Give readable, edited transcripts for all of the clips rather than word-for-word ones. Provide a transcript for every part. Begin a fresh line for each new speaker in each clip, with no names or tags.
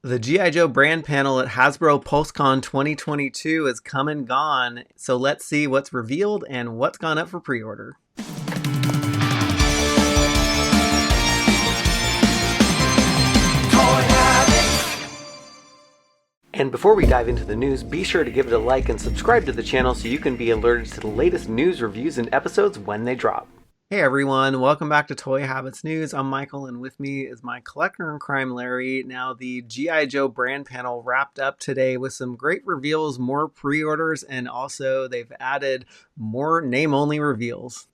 The G.I. Joe brand panel at Hasbro PulseCon 2022 is come and gone, so let's see what's revealed and what's gone up for pre-order. And before we dive into the news, be sure to give it a like and subscribe to the channel so you can be alerted to the latest news, reviews, and episodes when they drop. Hey everyone, welcome back to Toy Habits News. I'm Michael, and with me is my collector in crime, Larry. Now, the G.I. Joe brand panel wrapped up today with some great reveals, more pre-orders, and also they've added more name-only reveals.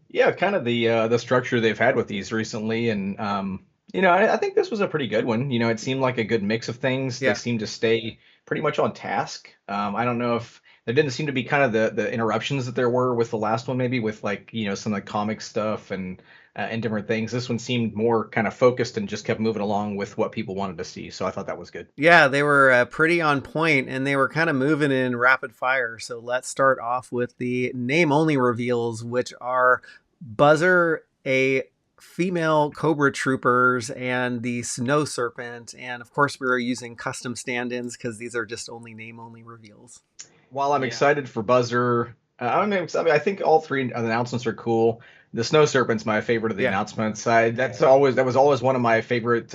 Yeah, kind of the structure they've had with these recently, and I think this was a pretty good one. It seemed like a good mix of things. They
Yeah.
seemed to stay pretty much on task. I don't know if there didn't seem to be kind of the interruptions that there were with the last one, maybe with like some of the comic stuff and different things. This one seemed more kind of focused and just kept moving along with what people wanted to see. So I thought that was good.
Yeah, they were pretty on point, and they were kind of moving in rapid fire. So let's start off with the name-only reveals, which are Buzzer, a female Cobra Troopers, and the Snow Serpent. And of course, we are using custom stand-ins because these are just only name-only reveals.
While I'm
Yeah.
excited for Buzzer, I think all three announcements are cool. The Snow Serpent's my favorite of the
Yeah.
announcements. That was always one of my favorite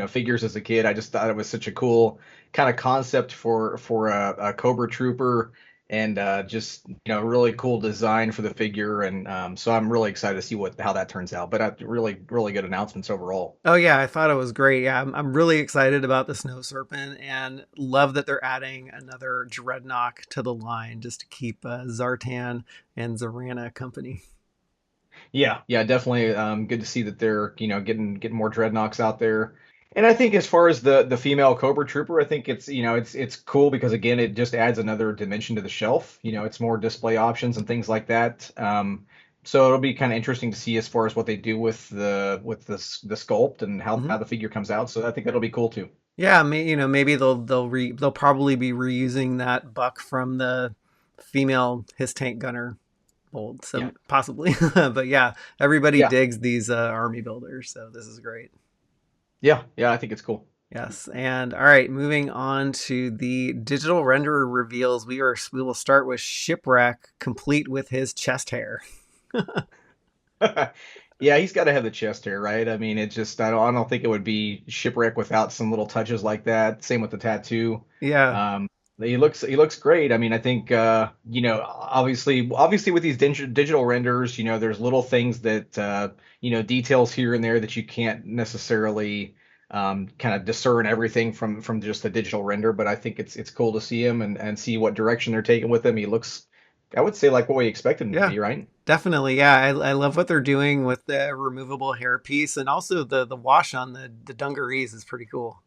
figures as a kid. I just thought it was such a cool kind of concept for a Cobra Trooper, and just really cool design for the figure, and so I'm really excited to see how that turns out. But really good announcements overall.
Oh yeah, I thought it was great. Yeah, I'm really excited about the Snow Serpent and love that they're adding another Dreadnought to the line just to keep Zartan and Zarana company.
Yeah, definitely. Good to see that they're getting more dreadnoughts out there. And I think as far as the female Cobra Trooper, I think it's cool because again it just adds another dimension to the shelf. It's more display options and things like that. So it'll be kind of interesting to see as far as what they do with the sculpt and how
Hmm.
the figure comes out. So I think that'll be cool too.
Yeah, maybe they'll probably be reusing that buck from the female his tank gunner mold,
Yeah,
so possibly. But yeah, everybody
yeah,
digs these army builders, so this is great.
yeah. I think it's cool.
Yes, and all right, moving on to the digital renderer reveals. We will start with Shipwreck, complete with his chest hair.
Yeah, he's got to have the chest hair, right? I mean, it just I don't think it would be Shipwreck without some little touches like that. Same with the tattoo.
Yeah,
Um, he looks great. I mean, I think obviously with these digital renders, there's little things that details here and there that you can't necessarily kind of discern everything from just the digital render. But I think it's cool to see him and see what direction they're taking with him. He looks, I would say, like what we expected him to
yeah,
be, right?
definitely. Yeah, I love what they're doing with the removable hairpiece, and also the wash on the dungarees is pretty cool.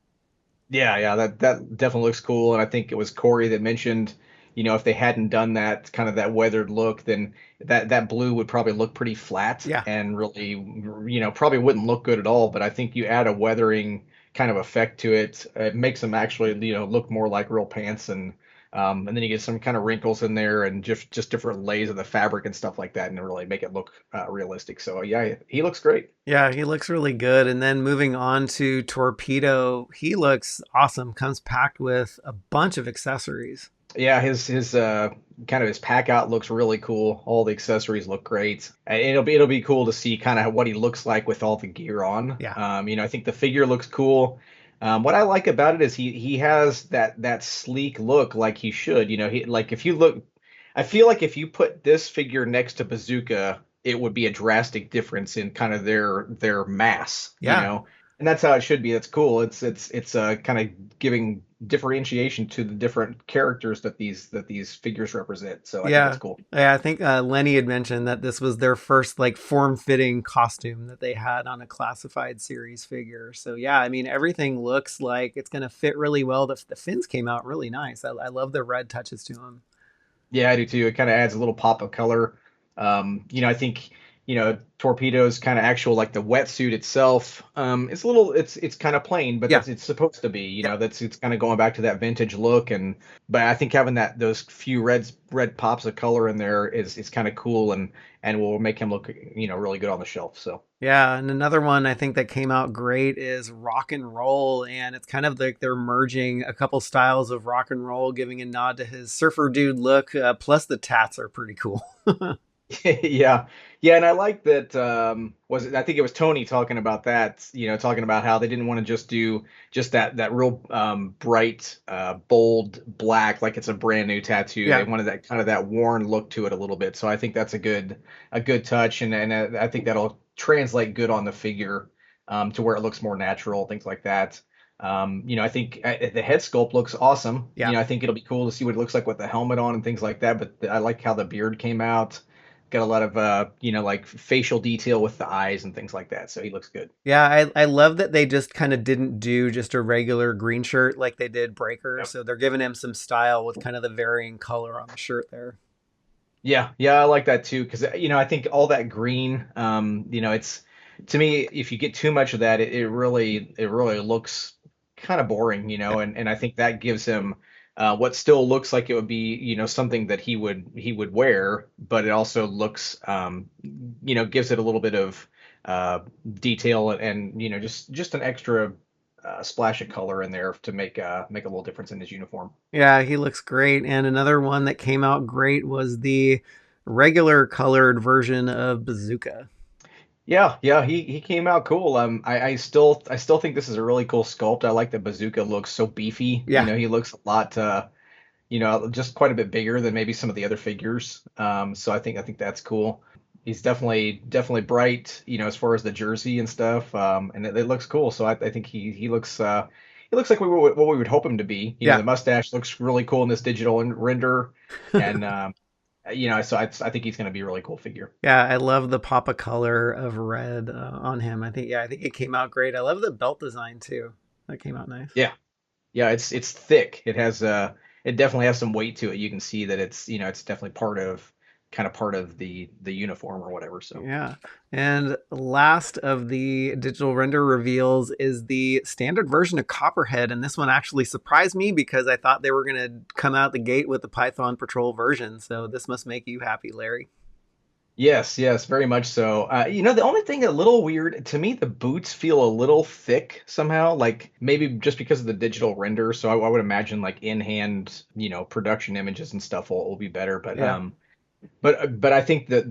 Yeah, that definitely looks cool. And I think it was Corey that mentioned, if they hadn't done that kind of that weathered look, then that blue would probably look pretty flat
Yeah.
and really, probably wouldn't look good at all. But I think you add a weathering kind of effect to it, it makes them actually, look more like real pants, and then you get some kind of wrinkles in there and just different layers of the fabric and stuff like that, and really make it look realistic. So yeah, he looks great.
Yeah, he looks really good. And then moving on to Torpedo, he looks awesome. Comes packed with a bunch of accessories.
Yeah, his kind of his pack out looks really cool. All the accessories look great. And it'll be cool to see kind of what he looks like with all the gear on.
Yeah.
I think the figure looks cool. What I like about it is he has that sleek look like he should. He like if you look, I feel like if you put this figure next to Bazooka, it would be a drastic difference in kind of their mass.
Yeah.
And that's how it should be. That's cool. It's kind of giving differentiation to the different characters that these figures represent. So I think that's
Yeah.
cool.
Yeah, I think Lenny had mentioned that this was their first like form-fitting costume that they had on a classified series figure. So yeah, everything looks like it's going to fit really well. The fins came out really nice. I love the red touches to them.
Yeah, I do too. It kind of adds a little pop of color. I think Torpedo's kind of actual like the wetsuit itself. It's kind of plain, but
Yeah.
it's supposed to be.
Yep.
That's it's kind of going back to that vintage look, and but I think having those few red pops of color in there is kind of cool, and will make him look really good on the shelf. So.
Yeah, and another one I think that came out great is rock and roll, and it's kind of like they're merging a couple styles of rock and roll, giving a nod to his surfer dude look. Plus, the tats are pretty cool.
Yeah. Yeah, and I like that was it, I think it was Tony talking about that, talking about how they didn't want to just do just that real bright bold black like it's a brand new tattoo. They
Yeah,
wanted that kind of that worn look to it a little bit. So I think that's a good touch, and I think that'll translate good on the figure to where it looks more natural, things like that. I think the head sculpt looks awesome.
yeah.
I think it'll be cool to see what it looks like with the helmet on and things like that, but I like how the beard came out. Got a lot of like facial detail with the eyes and things like that. So he looks good.
Yeah, I love that they just kind of didn't do just a regular green shirt like they did Breaker.
Yep.
So they're giving him some style with kind of the varying color on the shirt there.
Yeah, yeah, I like that too because I think all that green, it's to me if you get too much of that, it really looks kind of boring, and I think that gives him what still looks like it would be, something that he would wear, but it also looks, gives it a little bit of uh, detail and just an extra splash of color in there to make a little difference in his uniform.
Yeah, he looks great. And another one that came out great was the regular colored version of Bazooka.
Yeah, yeah, he came out cool. I still think this is a really cool sculpt. I like that Bazooka looks so beefy.
Yeah,
He looks a lot just quite a bit bigger than maybe some of the other figures. So I think that's cool. He's definitely bright, as far as the jersey and stuff. And it looks cool. So I think he looks like what we would hope him to be.
yeah.
The mustache looks really cool in this digital render, and so I think he's going to be a really cool figure.
Yeah, I love the pop of color of red on him. I think it came out great. I love the belt design too. That came out nice.
Yeah. Yeah, it's thick. It definitely has some weight to it. You can see that it's definitely part of the uniform or whatever. So
Yeah. And last of the digital render reveals is the standard version of Copperhead. And this one actually surprised me because I thought they were going to come out the gate with the Python Patrol version. So this must make you happy, Larry.
yes, yes, very much so. The only thing a little weird to me, the boots feel a little thick somehow, like maybe just because of the digital render. So I would imagine like in hand, production images and stuff will be better. But
Yeah.
I think that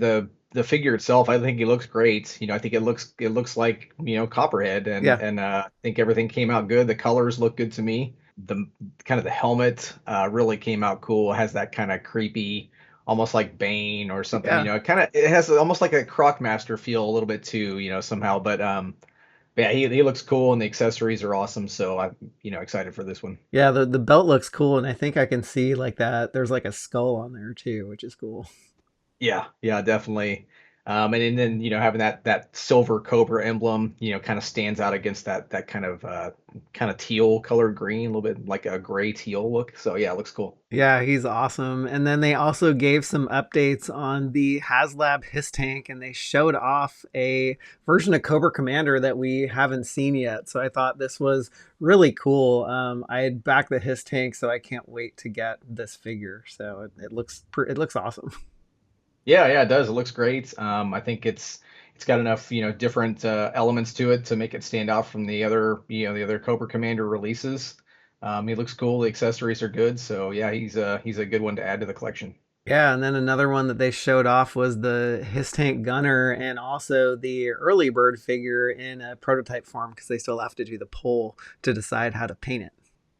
the figure itself, I think it looks great. I think it looks like Copperhead, and
Yeah.
and I think everything came out good. The colors look good to me. The kind of the helmet really came out cool. It has that kind of creepy, almost like Bane or something.
Yeah.
It has almost like a Crocmaster feel a little bit too. Somehow. But yeah, he looks cool, and the accessories are awesome. So I'm excited for this one.
Yeah. The belt looks cool. And I think I can see like that. There's like a skull on there too, which is cool.
Yeah, yeah, definitely. And then having that silver cobra emblem, kind of stands out against that kind of teal colored green, a little bit like a gray teal look. So yeah, it looks cool.
Yeah, he's awesome. And then they also gave some updates on the HasLab Hiss Tank, and they showed off a version of Cobra Commander that we haven't seen yet. So I thought this was really cool. I had backed the Hiss Tank, so I can't wait to get this figure. So it looks awesome.
Yeah, yeah, it does. It looks great. I think it's got enough different elements to it to make it stand out from the other Cobra Commander releases. He looks cool. The accessories are good. So yeah, he's a good one to add to the collection.
Yeah, and then another one that they showed off was the Hiss Tank Gunner and also the early bird figure in a prototype form because they still have to do the poll to decide how to paint it.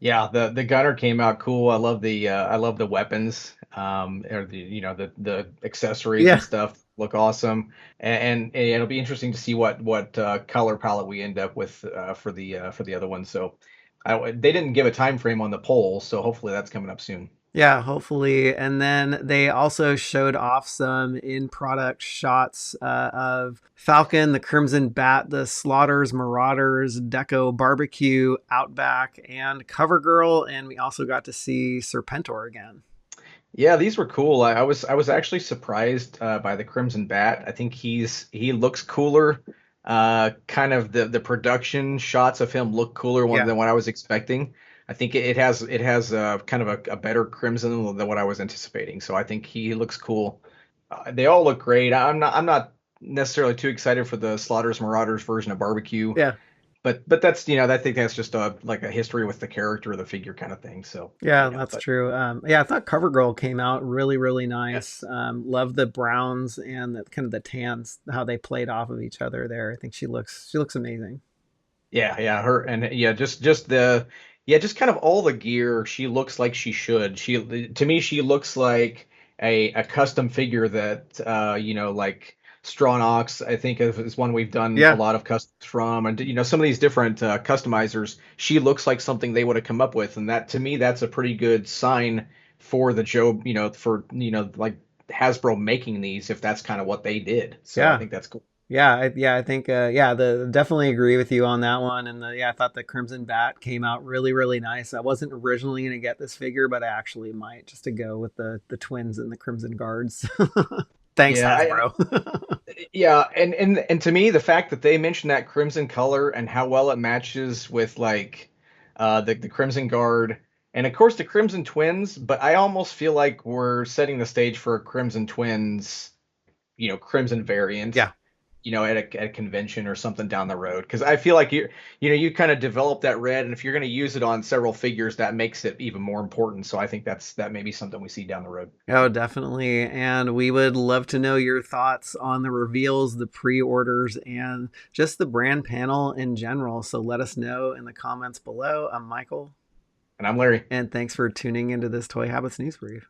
Yeah, the gunner came out cool. I love the weapons, or the accessories
Yeah,
and stuff look awesome, and it'll be interesting to see what color palette we end up with for the other one. So they didn't give a time frame on the poll, so hopefully that's coming up soon.
yeah, hopefully. And then they also showed off some in product shots of Falcon, the Crimson Bat, the Slaughters, Marauders, Deco Barbecue, Outback, and Covergirl. And we also got to see Serpentor again.
Yeah, these were cool. I was actually surprised by the Crimson Bat. I think he looks cooler. Kind of the production shots of him look cooler
Yeah.
than what I was expecting. I think it has kind of a better crimson than what I was anticipating. So I think he looks cool. They all look great. I'm not necessarily too excited for the Slaughter's Marauders version of barbecue.
Yeah.
But that's, I think that's just a like a history with the character or the figure kind of thing. So,
Yeah, that's
but
true. Yeah, I thought CoverGirl came out really, really nice.
yes.
Love the browns and the kind of the tans, how they played off of each other there. I think she looks amazing.
Yeah, her and yeah, just the just kind of all the gear. She looks like she should. To me, she looks like a custom figure that like Stronach, I think is one we've done a
Yeah,
lot of customs from, and some of these different customizers. She looks like something they would have come up with, and that to me, that's a pretty good sign for the Joe, for like Hasbro making these, if that's kind of what they did. So I
yeah.
think that's cool.
Yeah, I think yeah, the definitely agree with you on that one. And yeah, I thought the Crimson Bat came out really, really nice. I wasn't originally gonna get this figure, but I actually might just to go with the twins and the Crimson Guards. Thanks,
Yeah,
Hasbro.
yeah, and to me, the fact that they mentioned that crimson color and how well it matches with like the Crimson Guard and of course the Crimson Twins, but I almost feel like we're setting the stage for a Crimson Twins, Crimson variant,
Yeah.
at a convention or something down the road. Because I feel like you kind of develop that red, and if you're going to use it on several figures, that makes it even more important. So I think that may be something we see down the road.
Oh, definitely. And we would love to know your thoughts on the reveals, the pre orders, and just the brand panel in general. So let us know in the comments below. I'm Michael,
And I'm Larry.
and thanks for tuning into this Toy Habits News Brief.